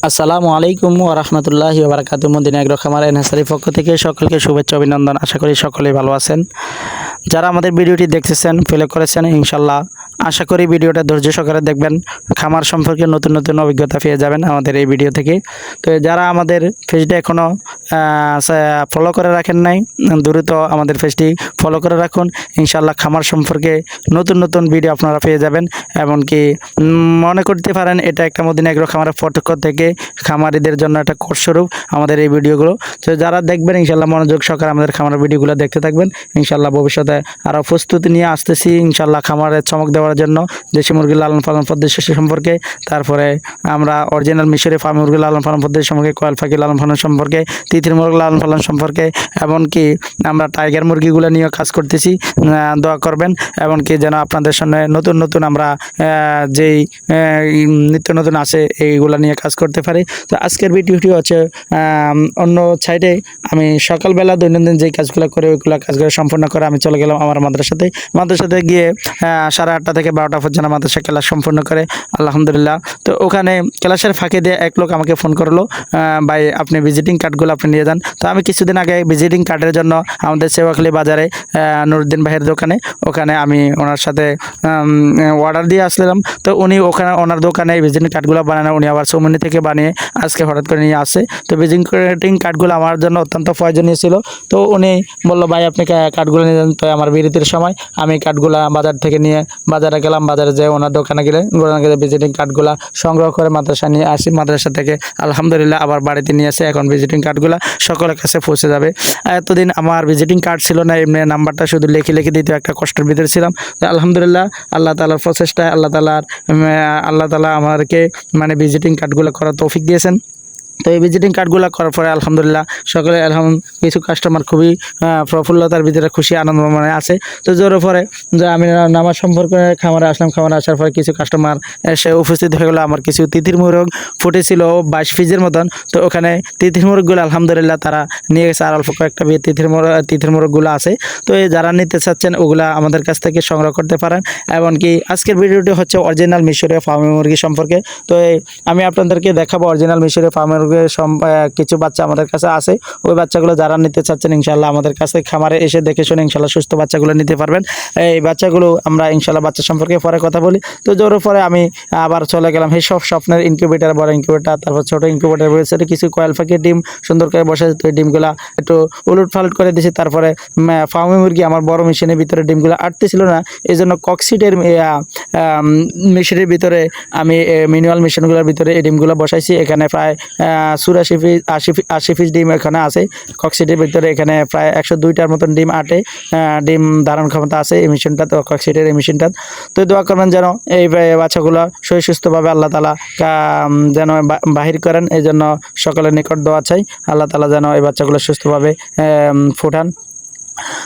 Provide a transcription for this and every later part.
আসসালামু আলাইকুম ওয়া রাহমাতুল্লাহি ওয়া বারাকাতুহু। মদিনা এগ্রো খামার এন্ড হ্যাচারির পক্ষ থেকে সকলকে শুভেচ্ছা অভিনন্দন। আশা করি সকলেই ভালো আছেন। যারা আমাদের ভিডিওটি দেখতেছেন, ফলো করেছেন, ইনশাল্লাহ আশা করি ভিডিওটা ধৈর্য সহকারে দেখবেন। খামার সম্পর্কে নতুন নতুন অভিজ্ঞতা পেয়ে যাবেন আমাদের এই ভিডিও থেকে। তো যারা আমাদের পেজটা এখনও ফলো করে রাখেন নাই, দ্রুত আমাদের পেজটি ফলো করে রাখুন। ইনশাল্লাহ খামার সম্পর্কে নতুন নতুন ভিডিও আপনারা পেয়ে যাবেন। এমনকি মনে করতে পারেন এটা একটা মদিনা এগ্রো খামারের পক্ষ থেকে খামারিদের জন্য একটা কোর্স স্বরূপ আমাদের এই ভিডিওগুলো। তো যারা দেখবেন ইনশাল্লাহ মনোযোগ সহকারে আমাদের খামারের ভিডিওগুলো দেখতে থাকবেন। ইনশাল্লাহ ভবিষ্যতে আরও প্রস্তুতি নিয়ে আসতেছি ইনশাল্লাহ খামারের চমক দেওয়ার জন্য, দেশি মুরগির লালন পালন পদ্ধতি সম্পর্কে, তারপরে আমরা অরিজিনাল মিশরি ফার্ম মুরগির লালন পালন পদ্ধতি সম্পর্কে, কয়েল পাখি লালন পালন সম্পর্কে, তিতির মুরগি লালন পালন সম্পর্কে, এমনকি আমরা টাইগার মুরগিগুলো নিয়েও কাজ করতেছি। দোয়া করবেন এমনকি যেন আপনাদের সামনে নতুন নতুন আমরা যেই নিত্য নতুন আছে এইগুলো নিয়ে কাজ করতে পারি। তো আজকের ভিডিওটি হচ্ছে অন্য সাইডে আমি সকালবেলা দৈনন্দিন যেই কাজগুলো করে ওইগুলো কাজগুলো সম্পন্ন করে আমি চলে গেলাম আমার মাদ্রাসাতে গিয়ে 8:30 থেকে 12টা পর্যন্ত মাদ্রাসা ক্লাস সম্পন্ন করে আলহামদুলিল্লাহ। তো ওখানে ক্লাসের ফাঁকে দিয়ে এক লোক আমাকে ফোন করলো, ভাই আপনি ভিজিটিং কার্ডগুলো আপনি নিয়ে যান। তো আমি কিছুদিন আগে ভিজিটিং কার্ডের জন্য আমাদের সেবাখালী বাজারে নুরুদ্দিন ভাইয়ের ওখানে আমি ওনার সাথে অর্ডার দিয়ে আসলাম। তো উনি ওনার দোকানে ভিজিটিং কার্ডগুলো বানানো, উনি আবার সৌমনি থেকে বানিয়ে আজকে হঠাৎ করে নিয়ে আসে। তো ভিজিটিং কার্ডগুলো আমার জন্য অত্যন্ত প্রয়োজনীয় ছিল। তো উনি বললো, ভাই আপনি কার্ডগুলো নিয়ে যান। তো আমার বিরতির সময় আমি কার্ডগুলো বাজার থেকে নিয়ে বাজারে গেলাম। বাজারে যেয়ে ওনার দোকানে গেলে ভিজিটিং কার্ডগুলো সংগ্রহ করে মাদ্রাসা নিয়ে আসি। মাদ্রাসা থেকে আলহামদুলিল্লাহ আবার বাড়িতে নিয়ে আসে। এখন ভিজিটিং কার্ডগুলো সকলের কাছে পৌঁছে যাবে। এতদিন আমার ভিজিটিং কার্ড ছিল না, এমনি নাম্বারটা শুধু লিখে দিতে একটা কষ্টের ভিতরে ছিলাম। আলহামদুলিল্লাহ আল্লাহ তাআলার প্রচেষ্টায় আল্লাহ তাআলা আমাদেরকে ভিজিটিং কার্ডগুলো করার তৌফিক দিয়েছেন। তো এই ভিজিটিং কার্ডগুলো করার পরে আলহামদুলিল্লাহ সকলে কিছু কাস্টমার খুবই প্রফুল্লতার ভিতরে খুশি আনন্দ মনে আছে। তো জোরের পরে যে আমি নামাজ সম্পর্কে খামারে আসলাম। খামারে আসার পরে কিছু কাস্টমার এসে উপস্থিত হয়ে গেলো। আমার কিছু তিতির মোরগ ফুটেছিল 22 পিসের মতন। তো ওখানে তিতির মোরগগুলো আলহামদুলিল্লাহ তারা নিয়ে গেছে। আর অল্প কয়েকটা তিতির মোরগগুলো আছে। তো যারা নিতে চাচ্ছেন ওগুলা আমাদের কাছ থেকে সংগ্রহ করতে পারেন। এমনকি আজকের ভিডিওটি হচ্ছে অরিজিনাল মিশরীয় ফার্মি মুরগি সম্পর্কে। তো আমি আপনাদেরকে দেখাবো অরিজিনাল মিশরীয় ফার্মি কিছু বাচ্চা আমাদের কাছে আছে। ওই বাচ্চাগুলো যারা নিতে চাচ্ছেন ইনশাল্লাহ আমাদের কাছে খামারে এসে দেখে শুনে ইনশাল্লাহ সুস্থ বাচ্চাগুলো নিতে পারবেন। এই বাচ্চাগুলো আমরা ইনশাল্লাহ বাচ্চা সম্পর্কে পরে কথা বলি। তো জোরের পরে আমি আবার চলে গেলাম সেই সব স্বপ্নের ইনকিউবেটার, বড় ইনকিউবেটার, তারপর ছোটো ইনকিউবেটার রয়েছে কিছু কয়েল পাখির ডিম সুন্দর করে বসে। তো এই ডিমগুলা একটু উলট পালট করে দিয়েছি। তারপরে ফার্মি মুরগি আমার বড় মেশিনের ভিতরে ডিমগুলো আটতেছিল না, এই জন্য কক্সিটের মেশিনের ভিতরে আমি ম্যানুয়াল মেশিনগুলোর ভিতরে এই ডিমগুলো বসাইছি। এখানে প্রায় 80 পিস ডিম এখানে আছে কক্সিটের ভিতরে। এখানে প্রায় 102টার মতন ডিম আটে, ডিম ধারণ ক্ষমতা আছে এই মেশিনটা, তো কক্সিটের এই মেশিনটা। তো দোয়া করবেন যেন এই বাচ্চাগুলো সুস্থভাবে আল্লাহ তাআলা যেন বাহির করেন। এই জন্য সকলের নিকট দোয়া চাই, আল্লাহ তাআলা যেন এই বাচ্চাগুলো সুস্থভাবে ফুটান।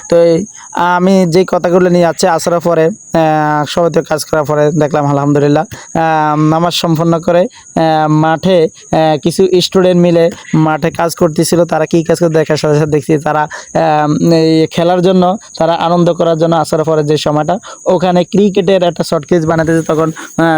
তো আমি যে কথাগুলো নিয়ে যাচ্ছি আসার পরে সবাই কাজ করার পরে দেখলাম আলহামদুলিল্লাহ নামাজ সম্পন্ন করে মাঠে কিছু স্টুডেন্ট মিলে মাঠে কাজ করতেছিল। তারা কি কাজ করে দেখার সাথে সাথে দেখছি তারা খেলার জন্য, তারা আনন্দ করার জন্য আসার পরে যে সময়টা ওখানে ক্রিকেটের একটা শর্ট কেজ বানাতেছে। তখন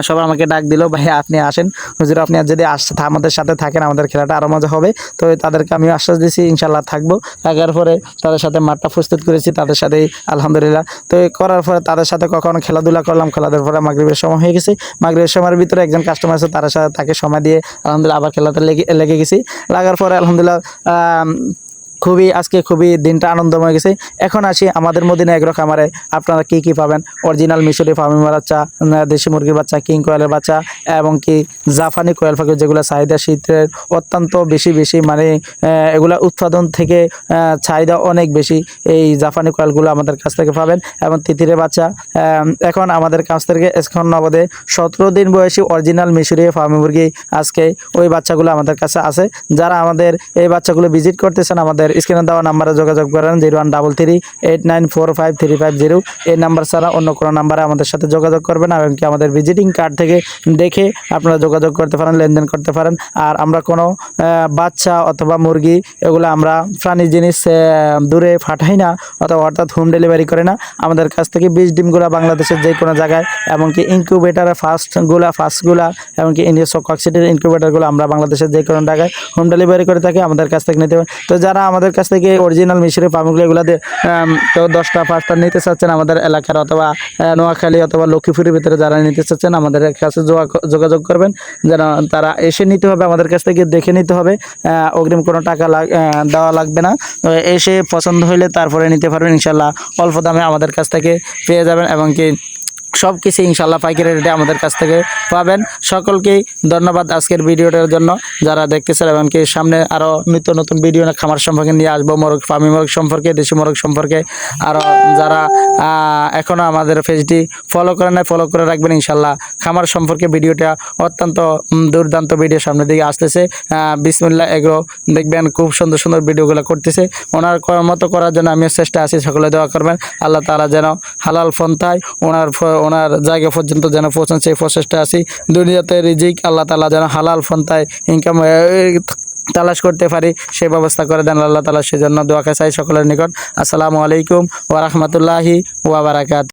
সবাই আমাকে ডাক দিল, ভাই আপনি আসেন, হুজুর আপনি যদি আমাদের সাথে থাকেন আমাদের খেলাটা আরও মজা হবে। তো তাদেরকে আমি আশ্বাস দিয়েছি ইনশাল্লাহ থাকবো। থাকার পরে তাদের সাথে মাঠটা প্রস্তুত করেছি তাদের সাথেই আলহামদুলিল্লাহ। তো করার পরে তাদের সাথে কখন খেলাধুলা করলাম, খেলাধুলার পরে মাগরিবের সময় হয়ে গেছে। মাগরিবের সময়ের ভিতরে একজন কাস্টমার আছে, তাকে সময় দিয়ে আলহামদুলিল্লাহ আবার খেলাতে লেগে গেছি। লাগার পরে আলহামদুলিল্লাহ আজকে খুবই দিনটা আনন্দময় গেছে। এখন আসি আমাদের মদিনা এগ্রো খামারে আপনারা কি পাবেন। অরিজিনাল মিশরি ফার্মি বাচ্চা, দেশি মুরগির বাচ্চা, কিং কোয়েলের বাচ্চা এবং কি জাপানি কোয়েল পাখি যেগুলো চাহিদা শীতের অত্যন্ত বেশি এগুলা উৎপাদন থেকে চাহিদা অনেক বেশি। এই জাপানি কোয়েলগুলো আমাদের কাছ থেকে পাবেন এবং তিতিরের বাচ্চা এখন আমাদের কাছ থেকে এখন নগদে 17 দিন বয়সী অরিজিনাল মিশরি ফার্মি মুরগি আজকে ওই বাচ্চাগুলো আমাদের কাছে আছে। যারা আমাদের এই বাচ্চাগুলো ভিজিট করতেছেন আমাদের স্ক্রিনে দেওয়া নাম্বারে যোগাযোগ করেন 0133894535 এই নাম্বার ছাড়া অন্য কোনো নাম্বারে আমাদের সাথে যোগাযোগ করবেন এবং কি আমাদের ভিজিটিং কার্ড থেকে দেখে আপনারা যোগাযোগ করতে পারেন, লেনদেন করতে পারেন। আর আমরা কোনো বাচ্চা অথবা মুরগি এগুলো আমরা প্রাণী জিনিস দূরে পাঠাই না, অথবা অর্থাৎ হোম ডেলিভারি করে না। আমাদের কাছ থেকে বীজ ডিমগুলো বাংলাদেশের যে কোনো জায়গায়, এমনকি ইনকিউবেটারের ফার্স্টগুলা এমনকি কক্সিটের ইনকিউবেটারগুলো আমরা বাংলাদেশের যে কোনো জায়গায় হোম ডেলিভারি করে থাকি, আমাদের কাছ থেকে নিতে পারেন। তো যারা আমাদের কাছ থেকে অরিজিনাল মিশরি ফার্মগুলো এগুলোতে কেউ 10টা 5টা নিতে চাচ্ছেন আমাদের এলাকার অথবা নোয়াখালী অথবা লক্ষ্মীপুরের ভিতরে যারা নিতে চাচ্ছেন আমাদের কাছে যোগাযোগ করবেন। যেন তারা এসে নিতে হবে, আমাদের কাছ থেকে দেখে নিতে হবে, অগ্রিম কোনো টাকা দেওয়া লাগবে না। এসে পছন্দ হইলে তারপরে নিতে পারবেন, ইনশাল্লাহ অল্প দামে আমাদের কাছ থেকে পেয়ে যাবেন এবং কি সব কিছু ইনশাল্লাহ পাইকারি রেটে আমাদের কাছ থেকে পাবেন। সকলকেই ধন্যবাদ আজকের ভিডিওটার জন্য যারা দেখতেছেন, এবং কি সামনে আরও নিত্য নতুন ভিডিও খামার সম্পর্কে নিয়ে আসবো, ফার্মি মোরগ সম্পর্কে, দেশি মোরগ সম্পর্কে। আরও যারা এখনও আমাদের পেজটি ফলো করেন না, ফলো করে রাখবেন। ইনশাল্লাহ খামার সম্পর্কে ভিডিওটা অত্যন্ত দুর্দান্ত ভিডিও সামনের দিকে আসতেছে। বিসমিল্লাহ এগ্রো দেখবেন খুব সুন্দর সুন্দর ভিডিওগুলো করতেছে। ওনার মতো করার জন্য আমিও চেষ্টা আছি, সকলে দোয়া করবেন। আল্লাহ তাআলা যেন হালাল পন্থায় ওনার জায়গা পর্যন্ত যেন পৌঁছান সেই প্রচেষ্টা আছি। দুনিয়াতে রিজিক আল্লাহ তাআলা যেন হালাল পন্থায় ইনকাম তালাশ করতে পারি সেই ব্যবস্থা করে দেন আল্লাহ তাআলা। সেজন্য দোয়া চাই সকলের নিকট। আসসালামু আলাইকুম ওয়া রাহমাতুল্লাহি ওয়া বারাকাতুহু।